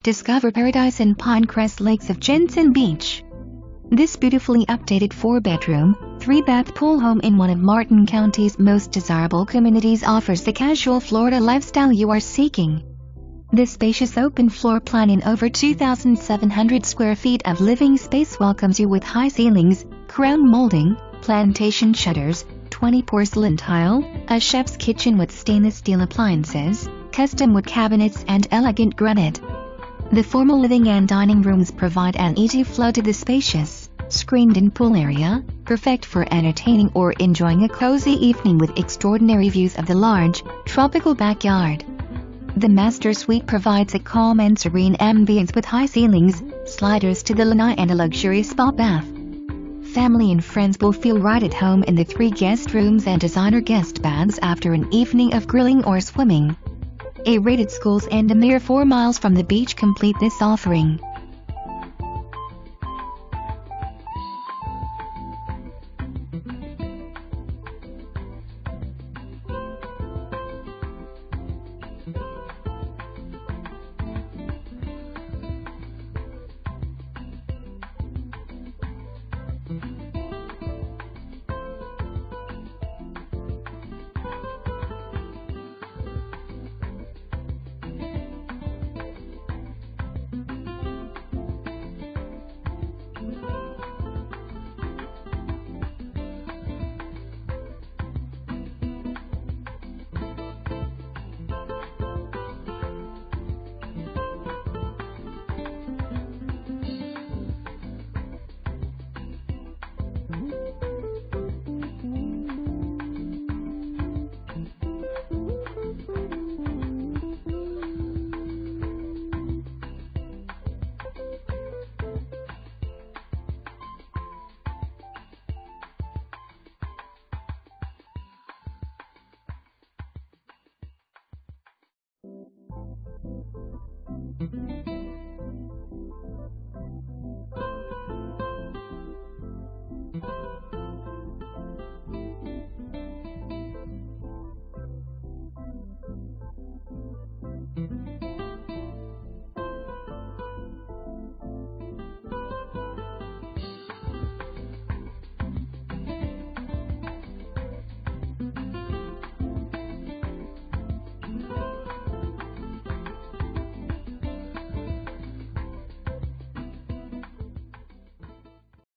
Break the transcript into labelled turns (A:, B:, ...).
A: Discover paradise in Pinecrest Lakes of Jensen Beach. This beautifully updated 4-bedroom, 3-bath pool home in one of Martin County's most desirable communities offers the casual Florida lifestyle you are seeking. This spacious open floor plan in over 2,700 square feet of living space welcomes you with high ceilings, crown molding, plantation shutters, 20 porcelain tile, a chef's kitchen with stainless steel appliances, custom wood cabinets and elegant granite. The formal living and dining rooms provide an easy flow to the spacious, screened-in pool area, perfect for entertaining or enjoying a cozy evening with extraordinary views of the large, tropical backyard. The master suite provides a calm and serene ambience with high ceilings, sliders to the lanai and a luxurious spa bath. Family and friends will feel right at home in the 3 guest rooms and designer guest baths after an evening of grilling or swimming. A-rated schools and a mere 4 miles from the beach complete this offering.